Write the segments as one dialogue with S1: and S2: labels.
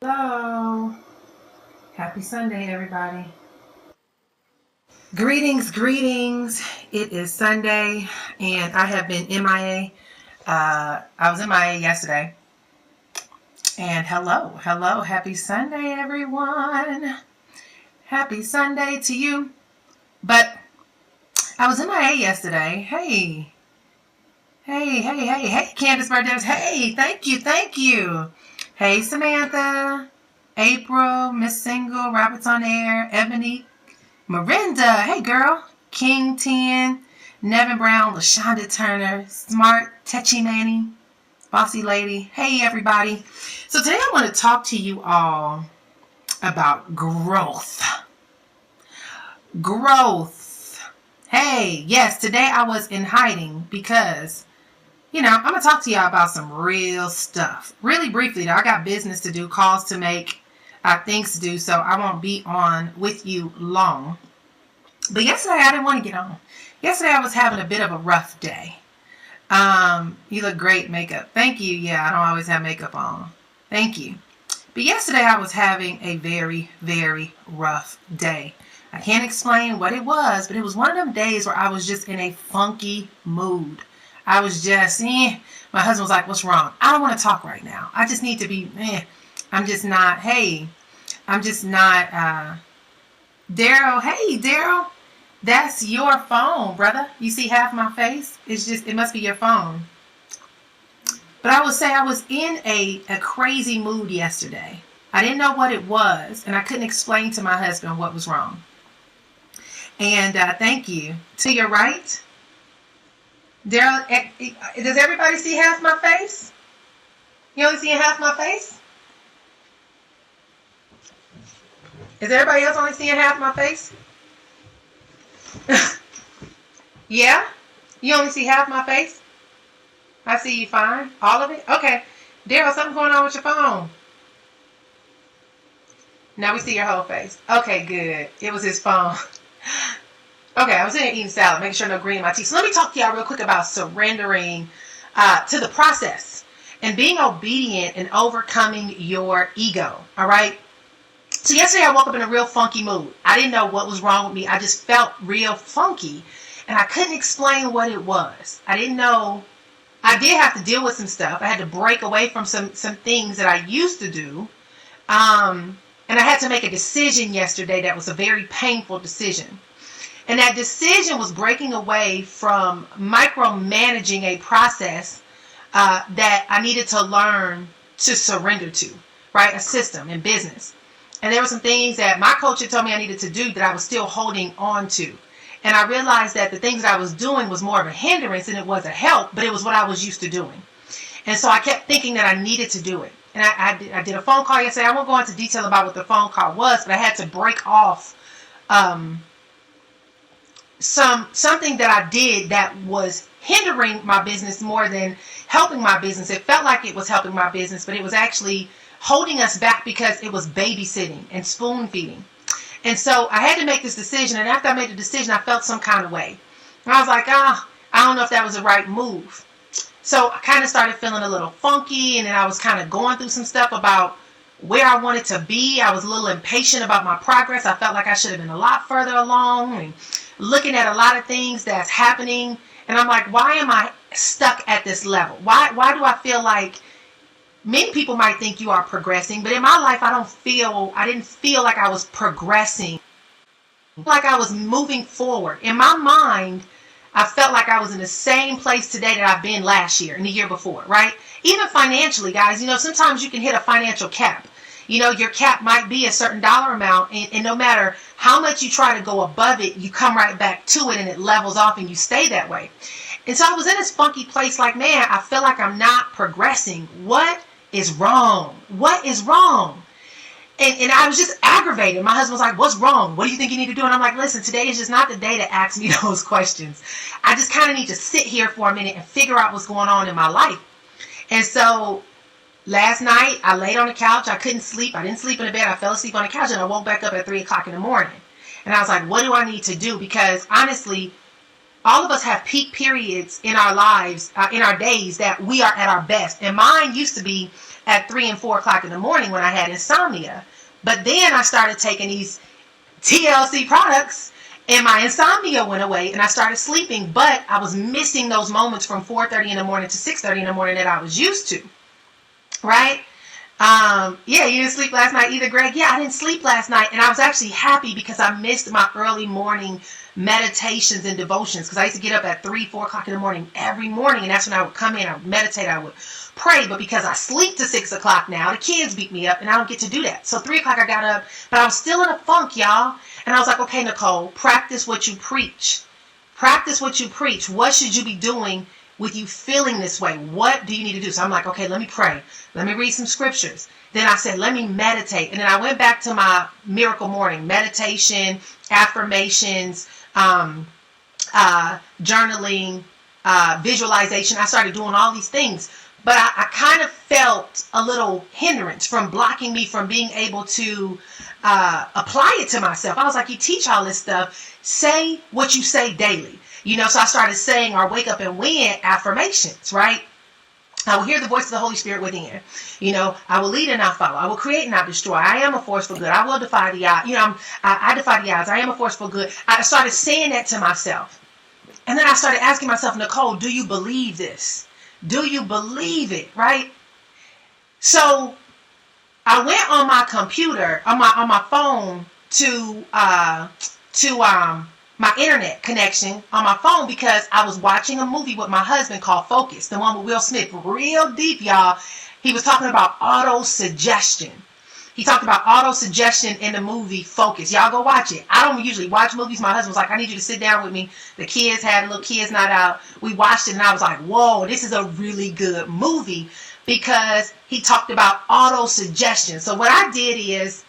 S1: Hello. Happy Sunday, everybody. Greetings, greetings. It is Sunday, and I have been MIA. I was MIA yesterday. And hello. Happy Sunday, everyone. Happy Sunday to you. But I was MIA yesterday. Hey, Candace Burdens. Hey, thank you. Hey, Samantha, April, Miss Single, Roberts on Air, Ebony, Miranda, hey girl, King 10, Nevin Brown, LaShonda Turner, Smart, Tetchy Manny, Bossy Lady. Hey everybody. So today I want to talk to you all about growth. Hey, yes, today I was in hiding because, I'm going to talk to y'all about some real stuff. Really briefly, though, I got business to do, calls to make, things to do, so I won't be on with you long. But yesterday, I didn't want to get on. Yesterday, I was having a bit of a rough day. You look great, makeup. Thank you. Yeah, I don't always have makeup on. Thank you. But yesterday, I was having a very, very rough day. I can't explain what it was, but it was one of them days where I was just in a funky mood. I was just, my husband was like, what's wrong? I don't want to talk right now. I just need to be, I'm just not, Daryl, hey, Daryl, that's your phone, brother. You see half my face? It must be your phone. But I would say I was in a crazy mood yesterday. I didn't know what it was, and I couldn't explain to my husband what was wrong. And thank you. To your right, Daryl, does everybody see half my face? You only seeing half my face? Is everybody else only seeing half my face? Yeah? You only see half my face? I see you fine. All of it? Okay. Daryl, something going on with your phone. Now we see your whole face. Okay, good. It was his phone. Okay, I was in here eating salad, making sure no green in my teeth. So let me talk to y'all real quick about surrendering to the process and being obedient and overcoming your ego. All right? So yesterday I woke up in a real funky mood. I didn't know what was wrong with me. I just felt real funky, and I couldn't explain what it was. I didn't know. I did have to deal with some stuff. I had to break away from some things that I used to do. And I had to make a decision yesterday that was a very painful decision. And that decision was breaking away from micromanaging a process that I needed to learn to surrender to, right? A system in business. And there were some things that my coach had told me I needed to do that I was still holding on to. And I realized that the things that I was doing was more of a hindrance than it was a help, but it was what I was used to doing. And so I kept thinking that I needed to do it. And I did a phone call yesterday. I won't go into detail about what the phone call was, but I had to break off something that I did that was hindering my business more than helping my business. It felt like it was helping my business, but it was actually holding us back because it was babysitting and spoon feeding. And so I had to make this decision, and after I made the decision, I felt some kind of way. And I was like, I don't know if that was the right move. So I kind of started feeling a little funky, and then I was kind of going through some stuff about where I wanted to be. I was a little impatient about my progress. I felt like I should have been a lot further along and looking at a lot of things that's happening. And I'm like, why am I stuck at this level? Why do I feel like many people might think you are progressing, but in my life, I didn't feel like I was progressing, like I was moving forward. In my mind, I felt like I was in the same place today that I've been last year and the year before, right? Even financially, guys, sometimes you can hit a financial cap. Your cap might be a certain dollar amount, and no matter how much you try to go above it, you come right back to it and it levels off and you stay that way. And so I was in this funky place like, man, I feel like I'm not progressing. What is wrong? And I was just aggravated. My husband was like, what's wrong? What do you think you need to do? And I'm like, listen, today is just not the day to ask me those questions. I just kind of need to sit here for a minute and figure out what's going on in my life. And so last night I laid on the couch. I couldn't sleep. I didn't sleep in the bed. I fell asleep on the couch and I woke back up at 3 o'clock in the morning. And I was like, what do I need to do? Because honestly, all of us have peak periods in our lives, in our days that we are at our best. And mine used to be at 3 and 4 o'clock in the morning when I had insomnia. But then I started taking these TLC products and my insomnia went away and I started sleeping, but I was missing those moments from 4:30 in the morning to 6:30 in the morning that I was used to. Right? Yeah, you didn't sleep last night either, Greg? Yeah, I didn't sleep last night, and I was actually happy because I missed my early morning meditations and devotions, because I used to get up at 3, 4 o'clock in the morning every morning, and that's when I would come in, I would meditate, I would pray, but because I sleep to 6 o'clock now, the kids beat me up, and I don't get to do that. So 3 o'clock I got up, but I was still in a funk, y'all, and I was like, okay, Nicole, practice what you preach. Practice what you preach. What should you be doing with you feeling this way? What do you need to do? So I'm like, okay, let me pray. Let me read some scriptures. Then I said, let me meditate. And then I went back to my miracle morning meditation, affirmations, journaling, visualization. I started doing all these things. But I kind of felt a little hindrance from blocking me from being able to apply it to myself. I was like, you teach all this stuff. Say what you say daily. So I started saying our wake up and win affirmations, right? I will hear the voice of the Holy Spirit within. I will lead and not follow. I will create and not destroy. I am a force for good. I will defy the odds. I defy the odds. I am a force for good. I started saying that to myself. And then I started asking myself, Nicole, do you believe this? Do you believe it, right? So I went on my computer, on my phone to my internet connection on my phone, because I was watching a movie with my husband called Focus, the one with Will Smith, real deep, y'all. He was talking about auto-suggestion. He talked about auto-suggestion in the movie Focus. Y'all go watch it. I don't usually watch movies. My husband was like, I need you to sit down with me. The kids had a little kids night out. We watched it and I was like, whoa, this is a really good movie, because he talked about auto-suggestion. So what I did is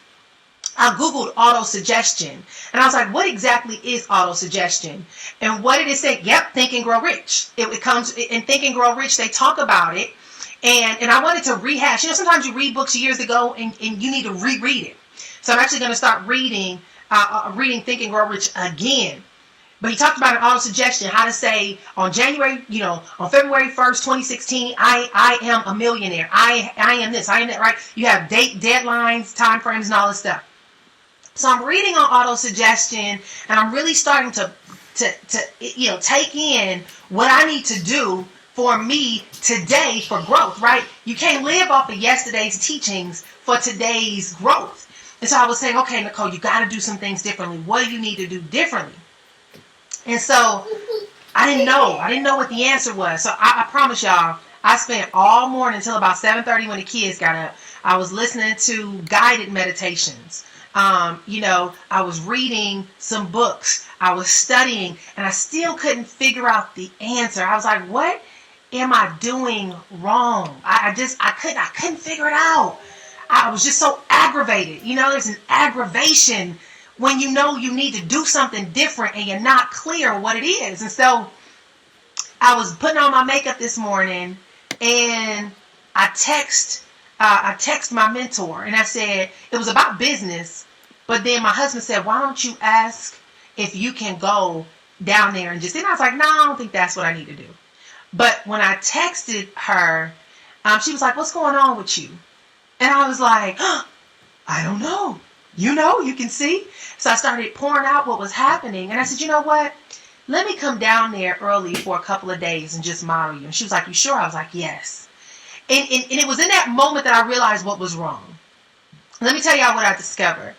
S1: I Googled auto-suggestion, and I was like, what exactly is auto-suggestion? And what did it say? Yep, Think and Grow Rich. It comes in Think and Grow Rich. They talk about it, and I wanted to rehash. Sometimes you read books years ago, and you need to reread it. So I'm actually going to start reading Think and Grow Rich again. But he talked about an auto-suggestion, how to say on February 1st, 2016, I am a millionaire. I am this, I am that, right? You have deadlines, time frames, and all this stuff. So I'm reading on auto-suggestion, and I'm really starting to take in what I need to do for me today for growth, right? You can't live off of yesterday's teachings for today's growth. And so I was saying, okay, Nicole, you got to do some things differently. What do you need to do differently? And so I didn't know what the answer was. So I promise y'all, I spent all morning until about 7:30 when the kids got up. I was listening to guided meditations. I was reading some books. I was studying, and I still couldn't figure out the answer. I was like, what am I doing wrong? I couldn't figure it out. I was just so aggravated. There's an aggravation when you know you need to do something different and you're not clear what it is. And so I was putting on my makeup this morning, and I text my mentor, and I said, it was about business, but then my husband said, why don't you ask if you can go down there and I was like, no, I don't think that's what I need to do. But when I texted her, she was like, what's going on with you? And I was like, I don't know. You can see. So I started pouring out what was happening. And I said, you know what? Let me come down there early for a couple of days and just model you. And she was like, you sure? I was like, yes. And it was in that moment that I realized what was wrong. Let me tell y'all what I discovered.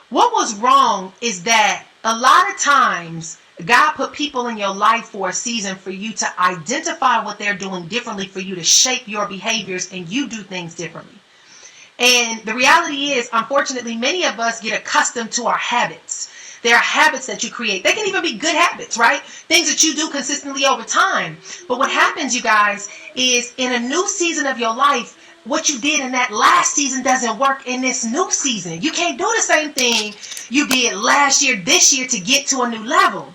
S1: What was wrong is that a lot of times God put people in your life for a season for you to identify what they're doing differently, for you to shape your behaviors, and you do things differently. And the reality is, unfortunately, many of us get accustomed to our habits. There are habits that you create. They can even be good habits, right? Things that you do consistently over time. But what happens, you guys, is in a new season of your life, what you did in that last season doesn't work in this new season. You can't do the same thing you did last year, this year, to get to a new level.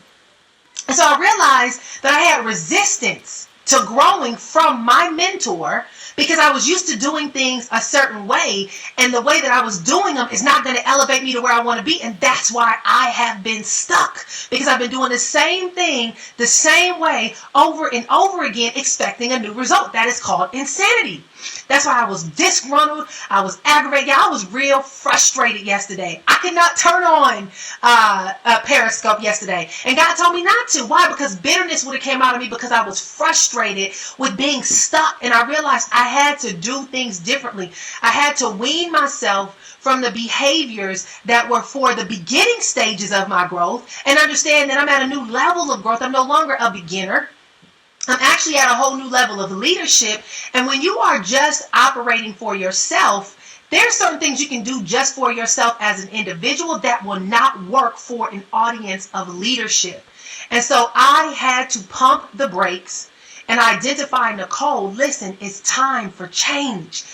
S1: And so I realized that I had resistance to growing from my mentor, because I was used to doing things a certain way, and the way that I was doing them is not going to elevate me to where I want to be. And that's why I have been stuck, because I've been doing the same thing the same way over and over again, expecting a new result. That is called insanity. That's why I was disgruntled. I was aggravated. I was real frustrated yesterday. I could not turn on Periscope yesterday. And God told me not to. Why? Because bitterness would have came out of me because I was frustrated with being stuck. And I realized I had to do things differently. I had to wean myself from the behaviors that were for the beginning stages of my growth and understand that I'm at a new level of growth. I'm no longer a beginner. I'm actually at a whole new level of leadership. And when you are just operating for yourself, there are certain things you can do just for yourself as an individual that will not work for an audience of leadership. And so I had to pump the brakes and identify, Nicole, listen, it's time for change.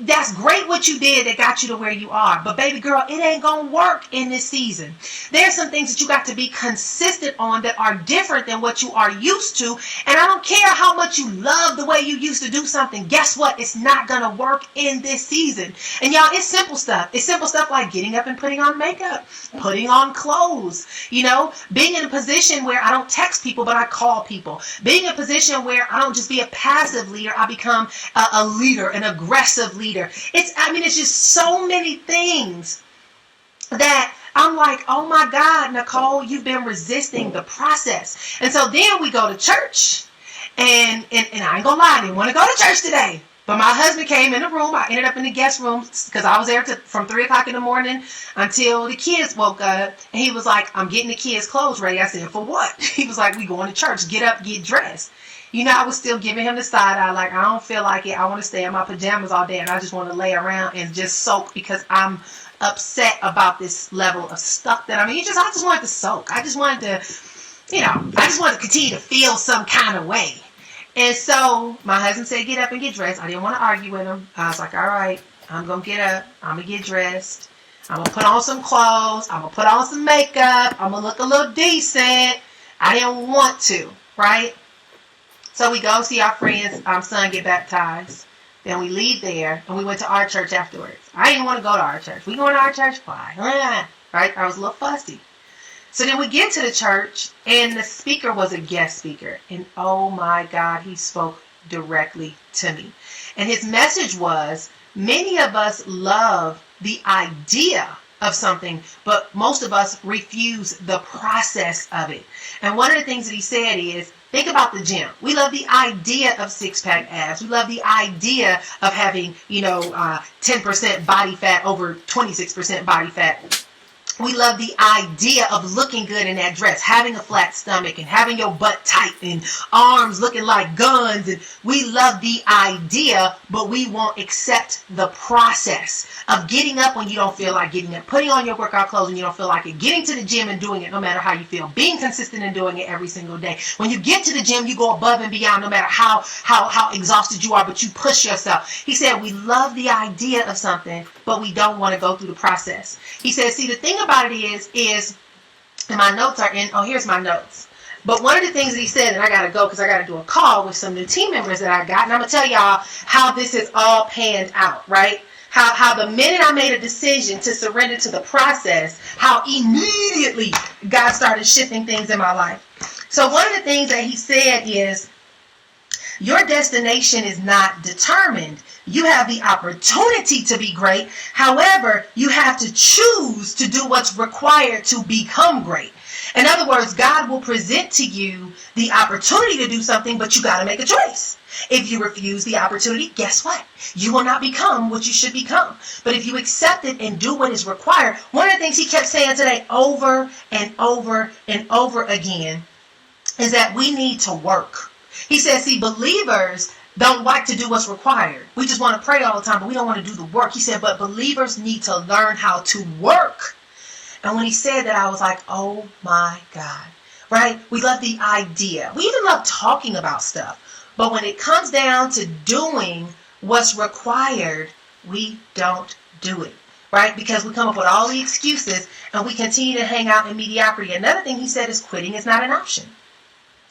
S1: That's great what you did that got you to where you are. But baby girl, it ain't going to work in this season. There's some things that you got to be consistent on that are different than what you are used to. And I don't care how much you love the way you used to do something. Guess what? It's not going to work in this season. And y'all, it's simple stuff. It's simple stuff like getting up and putting on makeup, putting on clothes, being in a position where I don't text people, but I call people. Being in a position where I don't just be a passive leader. I become a leader, an aggressive leader. It's just so many things that I'm like, oh my God, Nicole, you've been resisting the process. And so then we go to church and I ain't gonna lie, I didn't want to go to church today. But my husband came in the room. I ended up in the guest room because I was there from 3 o'clock in the morning until the kids woke up. And he was like, I'm getting the kids' clothes ready. I said, for what? He was like, we going to church. Get up, get dressed. I was still giving him the side eye, like, I don't feel like it. I want to stay in my pajamas all day, and I just want to lay around and just soak because I'm upset about this level of stuff that I just wanted to soak. I just wanted to continue to feel some kind of way. And so my husband said, get up and get dressed. I didn't want to argue with him. I was like, all right, I'm going to get up. I'm going to get dressed. I'm going to put on some clothes. I'm going to put on some makeup. I'm going to look a little decent. I didn't want to, right? So we go see our friend's son get baptized. Then we leave there, and we went to our church afterwards. I didn't want to go to our church. We going to our church? Why? Right? I was a little fussy. So then we get to the church, and the speaker was a guest speaker. And oh my God, he spoke directly to me. And his message was, many of us love the idea of something, but most of us refuse the process of it. And one of the things that he said is, think about the gym. We love the idea of six-pack abs. We love the idea of having, 10% body fat over 26% body fat. We love the idea of looking good in that dress, having a flat stomach and having your butt tight and arms looking like guns. And we love the idea, but we won't accept the process of getting up when you don't feel like getting up, putting on your workout clothes when you don't feel like it, getting to the gym and doing it no matter how you feel, being consistent in doing it every single day. When you get to the gym, you go above and beyond no matter how exhausted you are, but you push yourself. He said, we love the idea of something, but we don't want to go through the process. He said, see, the thing about it is, and my notes are here's my notes. But one of the things that he said, and I got to go because I got to do a call with some new team members that I got. And I'm going to tell y'all how this is all panned out, right? How the minute I made a decision to surrender to the process, how immediately God started shifting things in my life. So one of the things that he said is, your destination is not determined. You have the opportunity to be great. However, you have to choose to do what's required to become great. In other words, God will present to you the opportunity to do something, but you got to make a choice. If you refuse the opportunity, guess what? You will not become what you should become. But if you accept it and do what is required, one of the things he kept saying today over and over and over again is that we need to work. He says, see, believers don't like to do what's required. We just want to pray all the time, but we don't want to do the work. He said, but believers need to learn how to work. And when he said that, I was like, oh my God, right? We love the idea. We even love talking about stuff. But when it comes down to doing what's required, we don't do it, right? Because we come up with all the excuses and we continue to hang out in mediocrity. Another thing he said is quitting is not an option.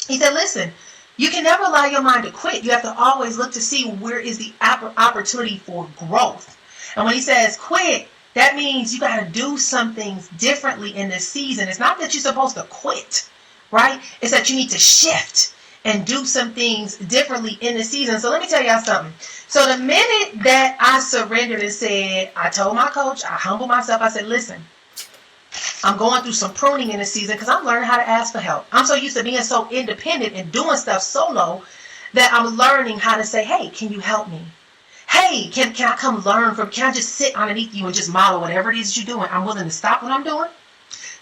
S1: He said, listen, you can never allow your mind to quit. You have to always look to see where is the opportunity for growth. And when he says quit, that means you got to do some things differently in this season. It's not that you're supposed to quit, right? It's that you need to shift. and do some things differently in the season. So let me tell y'all something. So the minute that I surrendered and said, I told my coach, I humbled myself, I said, listen, I'm going through some pruning in the season because I'm learning how to ask for help. I'm so used to being so independent and doing stuff solo that I'm learning how to say, hey, can you help me? Hey, can I come learn from, can I just sit underneath you and just model whatever it is you're doing? I'm willing to stop what I'm doing,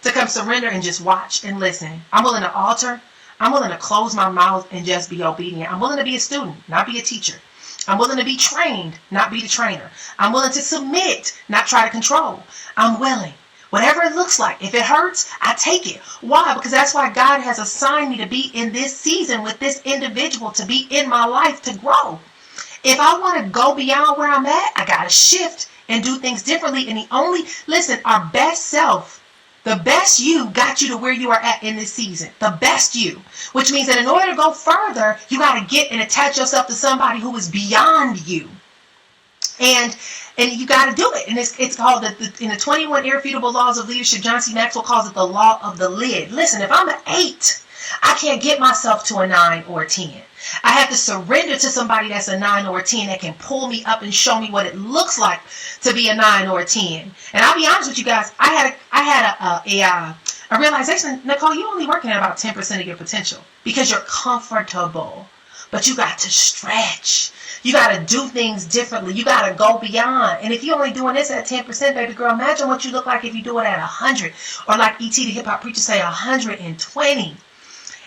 S1: to come surrender and just watch and listen. I'm willing to alter. I'm willing to close my mouth and just be obedient. I'm willing to be a student, not be a teacher. I'm willing to be trained, not be the trainer. I'm willing to submit, not try to control. I'm willing. Whatever it looks like. If it hurts, I take it. Why? Because that's why God has assigned me to be in this season with this individual, to be in my life, to grow. If I want to go beyond where I'm at, I got to shift and do things differently. And listen, our best self, the best you got you to where you are at in this season. The best you. Which means that in order to go further, you got to get and attach yourself to somebody who is beyond you. And you got to do it. And it's called, in the 21 Irrefutable Laws of Leadership, John C. Maxwell calls it the law of the lid. Listen, if I'm an 8, I can't get myself to a 9 or a 10. I have to surrender to somebody that's a 9 or a 10 that can pull me up and show me what it looks like to be a 9 or a 10. And I'll be honest with you guys, I had a realization, Nicole, you're only working at about 10% of your potential because you're comfortable. But you got to stretch. You got to do things differently. You got to go beyond. And if you're only doing this at 10%, baby girl, imagine what you look like if you do it at 100. Or like E.T. the hip hop preacher say, 120.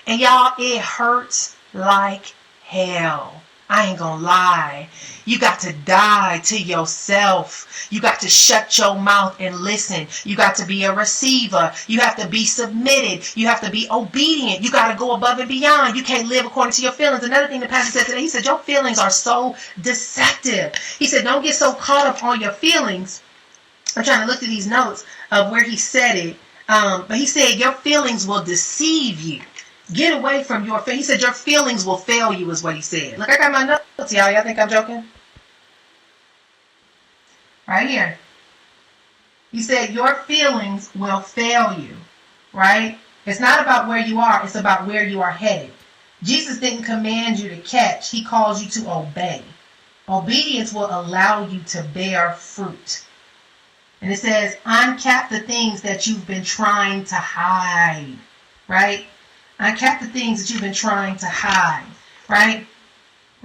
S1: And y'all, it hurts like hell. I ain't gonna lie. You got to die to yourself. You got to shut your mouth and listen. You got to be a receiver. You have to be submitted. You have to be obedient. You got to go above and beyond. You can't live according to your feelings. Another thing the pastor said today, he said, your feelings are so deceptive. He said, don't get so caught up on your feelings. I'm trying to look through these notes of where he said it. But he said, your feelings will deceive you. Get away from your feelings. He said your feelings will fail you is what he said. Look, I got my notes, y'all. Y'all think I'm joking? Right here. He said your feelings will fail you. Right? It's not about where you are. It's about where you are headed. Jesus didn't command you to catch. He calls you to obey. Obedience will allow you to bear fruit. And it says, uncap the things that you've been trying to hide. Right? Uncap the things that you've been trying to hide, right?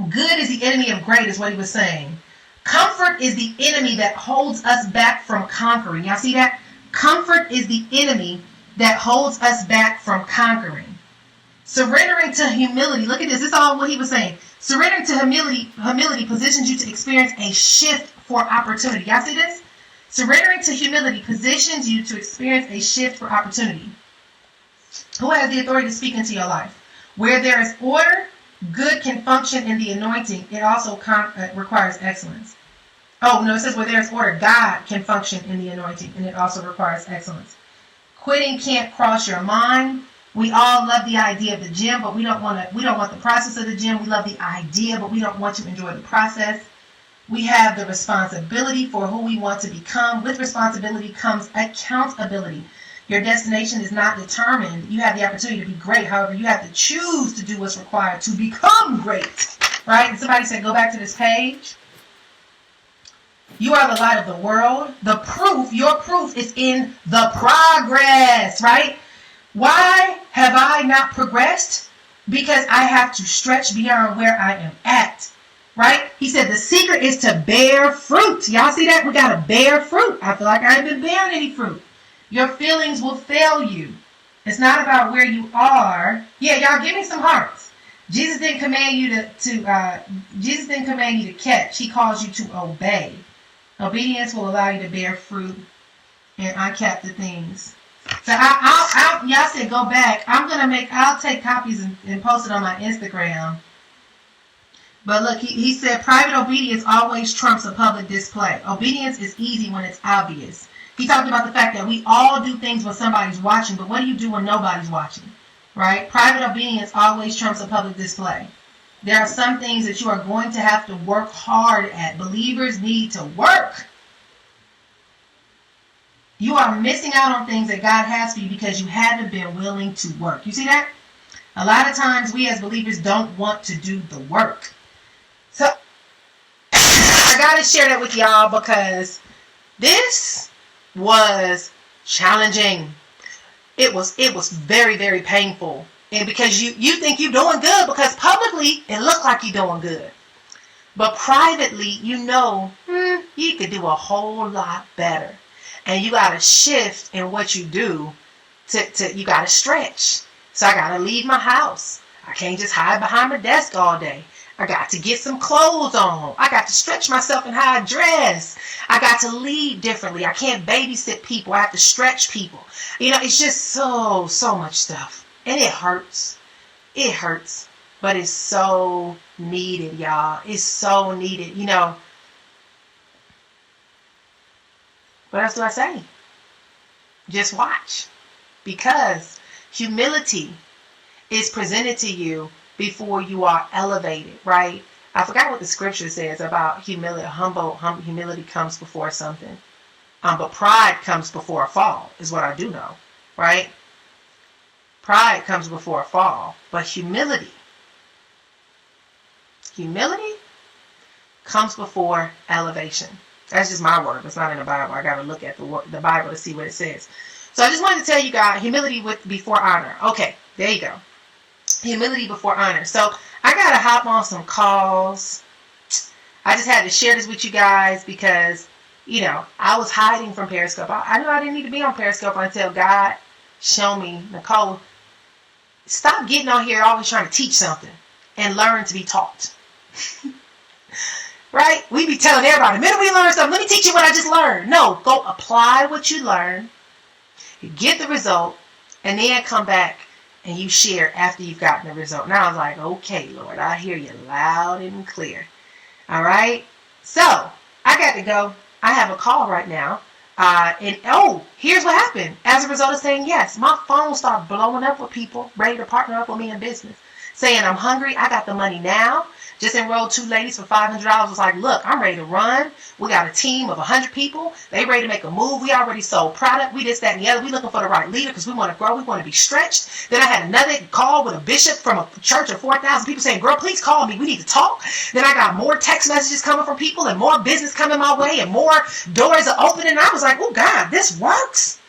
S1: Good is the enemy of great is what he was saying. Comfort is the enemy that holds us back from conquering. Y'all see that? Comfort is the enemy that holds us back from conquering. Surrendering to humility. Look at this. This is all what he was saying. Surrendering to humility positions you to experience a shift for opportunity. Y'all see this? Surrendering to humility positions you to experience a shift for opportunity. Who has the authority to speak into your life? Where there is order, good can function in the anointing. It also requires excellence. Oh, no, it says where there is order, God can function in the anointing, and it also requires excellence. Quitting can't cross your mind. We all love the idea of the gym, but we don't want the process of the gym. We love the idea, but we don't want to enjoy the process. We have the responsibility for who we want to become. With responsibility comes accountability. Your destination is not determined. You have the opportunity to be great. However, you have to choose to do what's required to become great. Right? And somebody said, go back to this page. You are the light of the world. The proof, your proof is in the progress. Right? Why have I not progressed? Because I have to stretch beyond where I am at. Right? He said the secret is to bear fruit. Y'all see that? We got to bear fruit. I feel like I haven't been bearing any fruit. Your feelings will fail you. It's not about where you are. Yeah, y'all give me some hearts. Jesus didn't command you Jesus didn't command you to catch. He calls you to obey. Obedience will allow you to bear fruit and uncap the things. So y'all said go back. I'll take copies and post it on my Instagram. But look, he said private obedience always trumps a public display. Obedience is easy when it's obvious. He talked about the fact that we all do things when somebody's watching, but what do you do when nobody's watching? Right? Private obedience always trumps a public display. There are some things that you are going to have to work hard at. Believers need to work. You are missing out on things that God has for you because you haven't been willing to work. You see that? A lot of times we as believers don't want to do the work. So I gotta share that with y'all because this was challenging. It was very, very painful. And because you think you're doing good, because publicly it looked like you're doing good. But privately, you could do a whole lot better. And you got to shift in what you do. You got to stretch. So I got to leave my house. I can't just hide behind my desk all day. I got to get some clothes on. I got to stretch myself in how I dress. I got to lead differently. I can't babysit people. I have to stretch people. It's just so much stuff. And it hurts. It hurts. But it's so needed, y'all. It's so needed. What else do I say? Just watch. Because humility is presented to you before you are elevated, right? I forgot what the scripture says about humility. Humility comes before something. But pride comes before a fall, is what I do know, right? Pride comes before a fall. But humility comes before elevation. That's just my word. It's not in the Bible. I got to look at the Bible to see what it says. So I just wanted to tell you guys, humility before honor. Okay, there you go. Humility before honor. So I got to hop on some calls. I just had to share this with you guys because, I was hiding from Periscope. I knew I didn't need to be on Periscope until God showed me, Nicole, stop getting on here always trying to teach something and learn to be taught. Right? We be telling everybody, the minute we learn something, let me teach you what I just learned. No, go apply what you learn, get the result, and then come back and you share after you've gotten the result. And I was like, okay, Lord, I hear you loud and clear. All right? So, I got to go. I have a call right now. Here's what happened. As a result of saying yes, my phone started blowing up with people ready to partner up with me in business. Saying, I'm hungry. I got the money now. Just enrolled 2 ladies for $500. Was like, look, I'm ready to run. We got a team of 100 people. They ready to make a move. We already sold product. We this, that, and the other. We looking for the right leader because we want to grow. We want to be stretched. Then I had another call with a bishop from a church of 4,000 people saying, girl, please call me. We need to talk. Then I got more text messages coming from people and more business coming my way and more doors are opening. And I was like, oh, God, this works.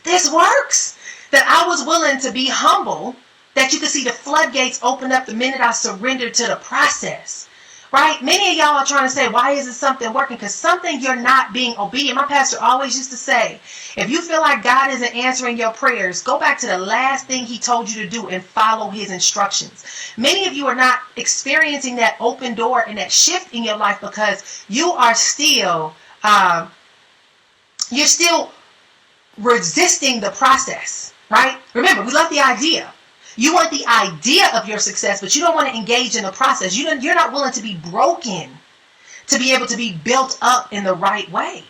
S1: This works. That I was willing to be humble. That you can see the floodgates open up the minute I surrendered to the process. Right? Many of y'all are trying to say, why isn't something working? Because something you're not being obedient. My pastor always used to say, if you feel like God isn't answering your prayers, go back to the last thing he told you to do and follow his instructions. Many of you are not experiencing that open door and that shift in your life because you are still, you're still resisting the process. Right? Remember, we love the idea. You want the idea of your success, but you don't want to engage in the process. You're not willing to be broken to be able to be built up in the right way.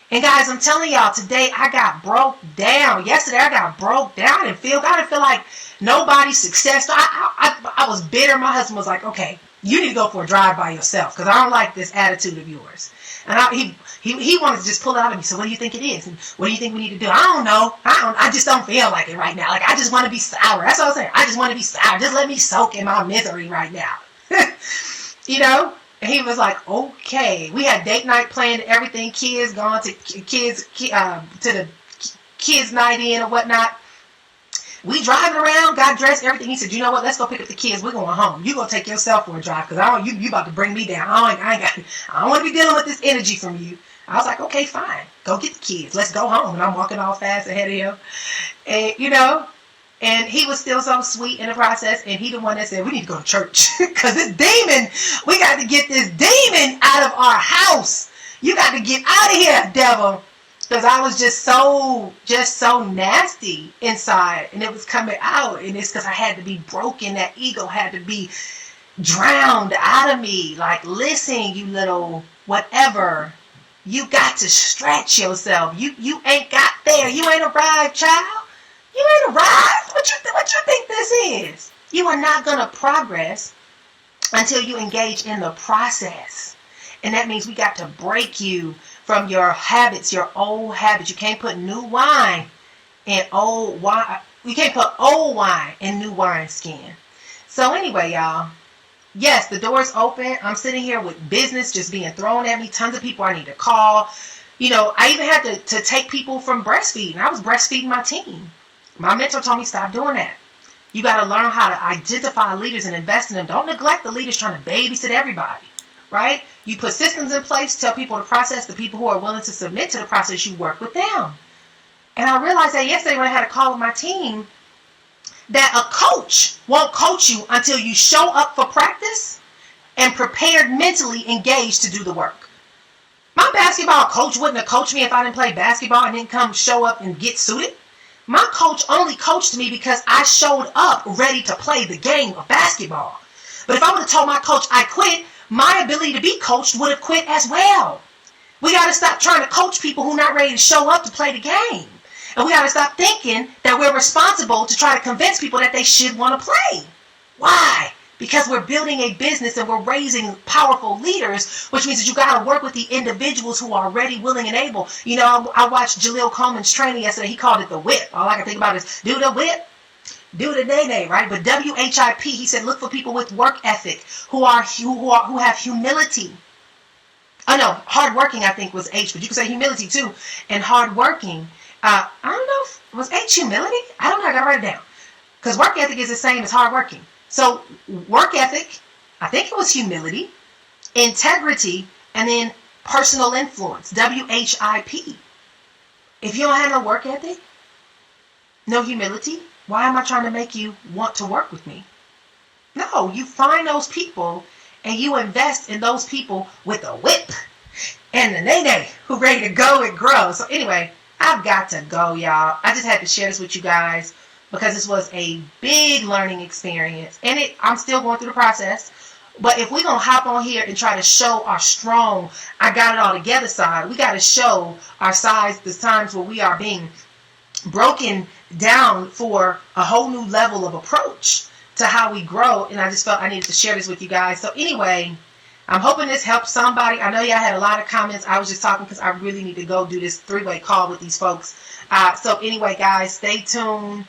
S1: And guys, I'm telling y'all, today I got broke down. Yesterday I got broke down and I didn't feel like nobody's success. So I was bitter. My husband was like, okay, you need to go for a drive by yourself because I don't like this attitude of yours. And he wanted to just pull it out of me. So what do you think it is? And what do you think we need to do? I don't know. I just don't feel like it right now. Like I just want to be sour. That's what I'm saying. I just want to be sour. Just let me soak in my misery right now. And he was like, okay. We had date night planned, everything. Kids gone to the kids night in or whatnot. We driving around, got dressed, everything. He said, you know what? Let's go pick up the kids. We're going home. You gonna take yourself for a drive because you about to bring me down. I don't want to be dealing with this energy from you. I was like, okay, fine. Go get the kids. Let's go home. And I'm walking all fast ahead of him. And, and he was still so sweet in the process. And he the one that said, we need to go to church because this demon, we got to get this demon out of our house. You got to get out of here, devil. Because I was just so nasty inside. And it was coming out. And it's because I had to be broken. That ego had to be drowned out of me. Like, listen, you little whatever. You got to stretch yourself. You ain't got there. You ain't arrived, child. You ain't arrived. What you think this is? You are not going to progress until you engage in the process. And that means we got to break you from your habits, your old habits. You can't put new wine in old wine. You can't put old wine in new wine skin. So anyway, y'all, yes, the door's open. I'm sitting here with business just being thrown at me. Tons of people I need to call. I even had to take people from breastfeeding. I was breastfeeding my team. My mentor told me, stop doing that. You got to learn how to identify leaders and invest in them. Don't neglect the leaders trying to babysit everybody, right? You put systems in place, tell people to process. The people who are willing to submit to the process, you work with them. And I realized that yesterday when I had a call with my team, that a coach won't coach you until you show up for practice and prepared, mentally engaged to do the work. My basketball coach wouldn't have coached me if I didn't play basketball and didn't come show up and get suited. My coach only coached me because I showed up ready to play the game of basketball. But if I would have told my coach I quit, my ability to be coached would have quit as well. We got to stop trying to coach people who are not ready to show up to play the game. And we got to stop thinking that we're responsible to try to convince people that they should want to play. Why? Because we're building a business and we're raising powerful leaders, which means that you got to work with the individuals who are ready, willing, and able. I watched Jaleel Coleman's training yesterday. He called it the whip. All I can think about is do the whip, do the nay-nay, right? But WHIP, he said, look for people with work ethic who have humility. Oh no, hardworking I think was H, but you can say humility too, and hardworking. I don't know, was H humility? I don't know. I got to write it down because work ethic is the same as hardworking. So work ethic, I think it was humility, integrity, and then personal influence, WHIP. If you don't have no work ethic, no humility, why am I trying to make you want to work with me? No, you find those people and you invest in those people with a whip and the nay-nay who ready to go and grow. So anyway, I've got to go, y'all. I just had to share this with you guys because this was a big learning experience. And I'm still going through the process. But if we're going to hop on here and try to show our strong, I got it all together side, we got to show our sides, the times where we are being broken down for a whole new level of approach to how we grow. And I just felt I needed to share this with you guys. So anyway, I'm hoping this helps somebody. I know y'all had a lot of comments. I was just talking because I really need to go do this 3-way call with these folks. So anyway, guys, stay tuned.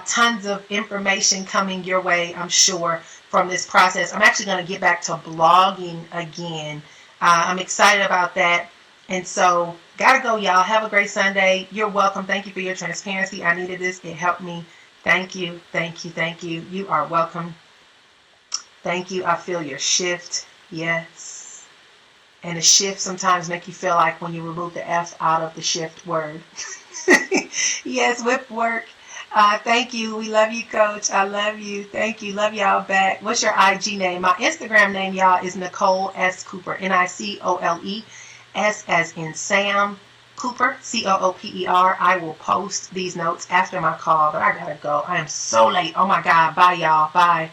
S1: Tons of information coming your way, I'm sure, from this process. I'm actually going to get back to blogging again. I'm excited about that. And so, gotta go, y'all. Have a great Sunday. You're welcome. Thank you for your transparency. I needed this. It helped me. Thank you. Thank you. Thank you. You are welcome. Thank you. I feel your shift. Yes. And the shift sometimes make you feel like when you remove the F out of the shift word. Yes, whip work. Thank you. We love you, Coach. I love you. Thank you. Love y'all back. What's your IG name? My Instagram name, y'all, is Nicole S. Cooper. Nicole S as in Sam Cooper, Cooper. I will post these notes after my call, but I gotta go. I am so late. Oh my God. Bye, y'all. Bye.